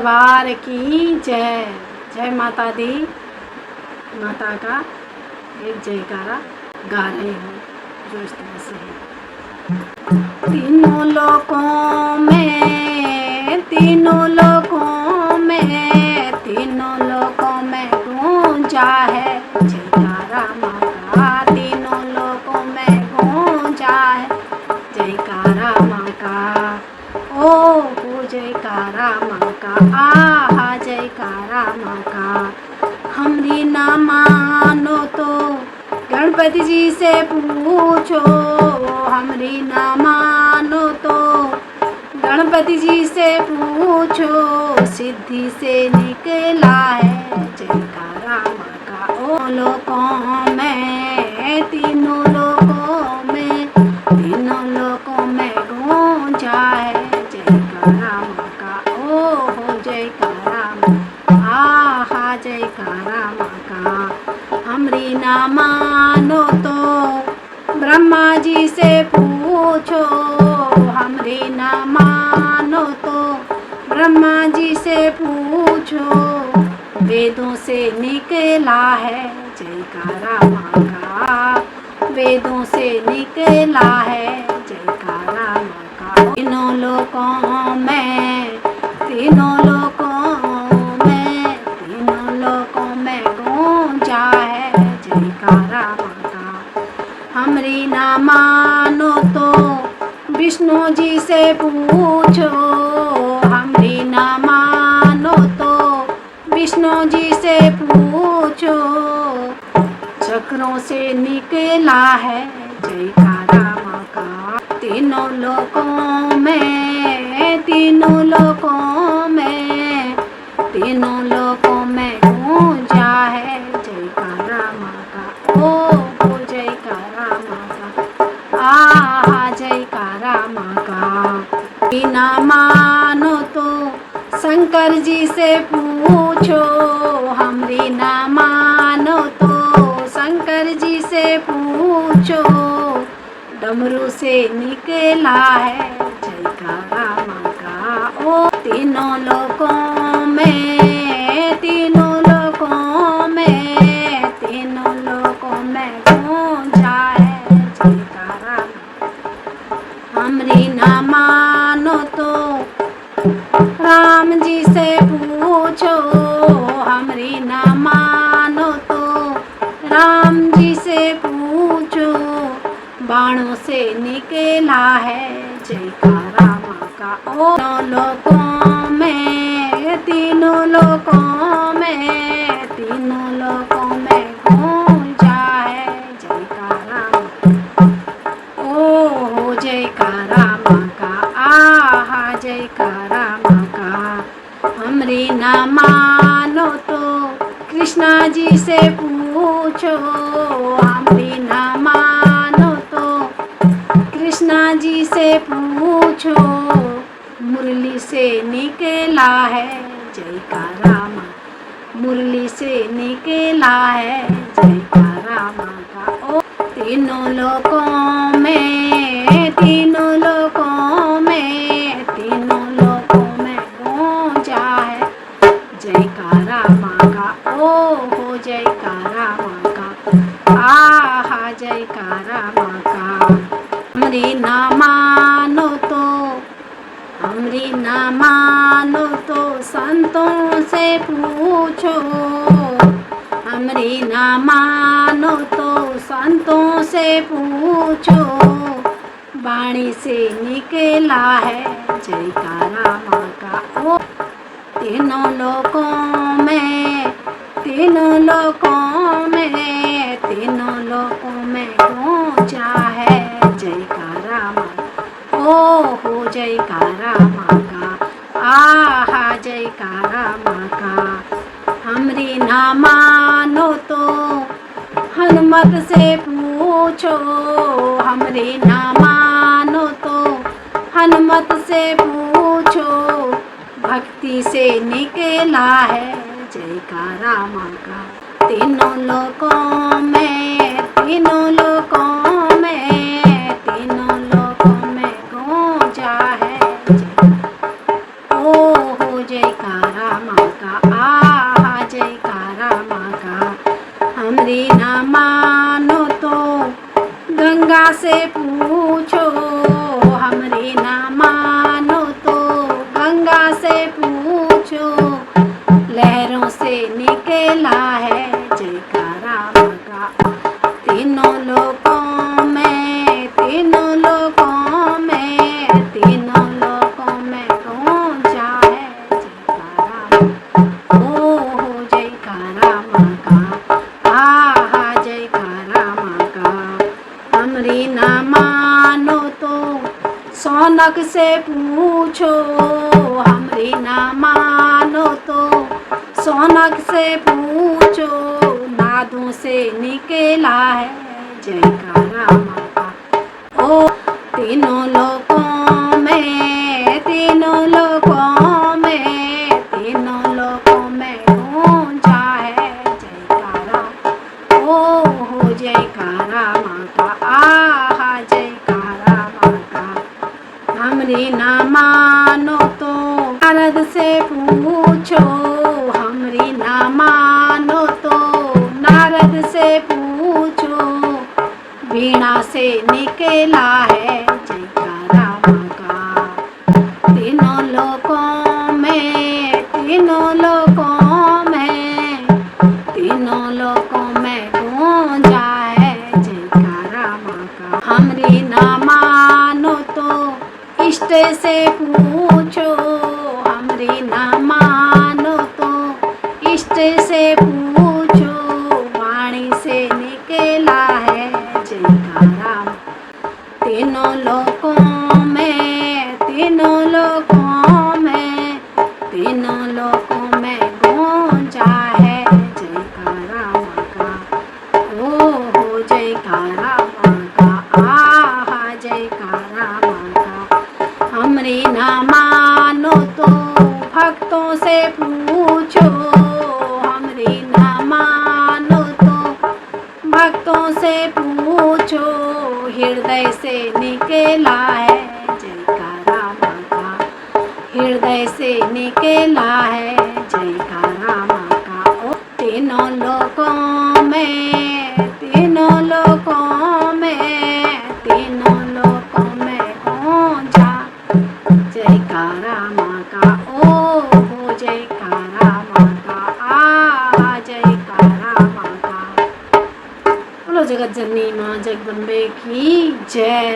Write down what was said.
दरबार की जय। जय माता दी। माता का एक जयकारा गा रही हूँ जो इस तरह से है। तीनों लोकों में, तीनों लोकों में, तीनों लोकों में गूंजा है जयकारा माँ का। तीनों लोकों में गूंजा है जयकारा माँ का। ओ जयकारा माँ का, आहा जयकारा माँ का। हमरी ना मानो तो गणपति जी से पूछो, हमरी ना मानो तो गणपति जी से पूछो। सिद्धि से निकला है जयकारा माँ का। ओ लोकों में, तीनों लोकों में, तीनों लोकों में गूंजा है जयकारा माँ का। ओ हो जयकारा माँ, आहा जयकारा माँ का। हमरी ना मानो तो ब्रह्मा जी से पूछो, हमरी ना मानो तो ब्रह्मा जी से पूछो। वेदों से निकला है जयकारा माँ का, वेदों से निकला है जयकारा माँ का। तीनों लोकों में, तीनों लोकों में, तीनों लोकों में गूंजा है जयकारा माँ का। हमरी ना मानो तो विष्णु जी से पूछो, हमरी ना मानो तो विष्णु जी से पूछो। चक्रों से निकला है जयकारा माँ का। तीनों लोकों में, तीनों लोकों में, तीनों लोकों में गूंजा है जयकारा माँ का। ओ जयकारा माँ का, आहा जयकारा माँ का। बिना मानो तो शंकर जी से पूछो, हमरी ना मानो तो शंकर जी से पूछो। डमरू से निकला है जयकारा माँ का। ओ तीनों लोकों में, तीनों लोकों में, तीनों लोकों में गूंजा है जयकारा माँ। हमरी ना मानो तो राम जी से पूछो, हमरी ना मानो तो राम जी से पूछो। बाणों से निकला है जयकारा माँ का। ओ तीनों लोकों में, तीनों लोकों में, तीनों लोकों में गूंजा है जयकारा माँ। ओ हो जयकारा माँ का, आहा जयकारा माँ का। हमरी ना मानो तो कृष्णा जी से पूछो, हमरी ना मानो तो कृष्णा जी से पूछो। मुरली से निकला है जयकारा माँ, मुरली से निकला है जयकारा माँ का। ओ तीनों लोकों में, तीनों लोकों में, तीनों लोकों में गूंजा है जयकारा माँ का। ओ हो जयकारा माँ का, आहा जयकारा माँ का। हमरी ना मानो तो, हमरी ना मानो तो संतों से पूछो, हमरी ना मानो तो संतों से पूछो। वाणी से निकला है जयकारा माँ का। ओ तीनों लोकों में, तीनों लोकों में, तीनों लोकों में गूंजा है जयकारा माँ। ओ हो जयकारा माँ का, आहा जयकारा माँ का। हमरी ना मानो तो हनुमत से पूछो, हमरी ना मानो तो हनुमत से पूछो। भक्ति से निकला है जयकारा माँ का। तीनों लोकों में, तीनों लोकों में, तीनों लोकों में गूंजा है जय। ओ हो जयकारा जयकारा माँ का, आहा जयकारा माँ का। हमरी ना मानो तो गंगा से पूछो, हमरी ना मानो तो गंगा से पूछो, लहरों से निकला है जयकारा माँ का। तीनों लोकों में, तीनों लोकों में, तीनों लोकों में गूंजा है जयकारा। ओ हो जयकारा माँ का, आहा जयकारा माँ का। हमरी ना मानो तो सोनक से पूछो, हमरी ना मानो तो सोनक से पूछो, नादों से निकला है जयकारा माँ का। ओ तीनों लोकों में, तीनों लोकों में, तीनों लोकों में गूंजा है जयकारा। ओ हो जयकारा माँ का, आहा जयकारा माँ का। हमरी ना मानो तो नारद से पूछो, हमरी ना मानो तो नारद से पूछो, वीणा से निकला है जयकारा माँ का। तीनों लोकों में, तीनों लोकों में, तीनों लोकों में गूंजा है जयकारा माँ का। हमरी ना मानो तो इष्ट से पूछो, हमरी ना मानो तो इष्ट से पूछो, वाणी से निकला है जयकारा। तीनों लोकों में, तीनों लोकों में, तीनों लोकों में गूंजा है जयकारा माँ का। ओ हो जयकारा माँ का, आहा जयकारा माँ का। हमरी ना मानो तो भक्तों से पूछो, हमरी ना मानो तो भक्तों से पूछो, हृदय से निकला है जयकारा माँ का। हृदय से निकला है जयकारा माँ का। ओ तीनों लोकों में, तीनों लोकों में, तीनों लोकों में गूंजा जयकारा माँ का। ओ हो जयकारा माँ का, आहा जयकारा माँ का। बोलो जगत जननी माँ जगदम्बे की जय।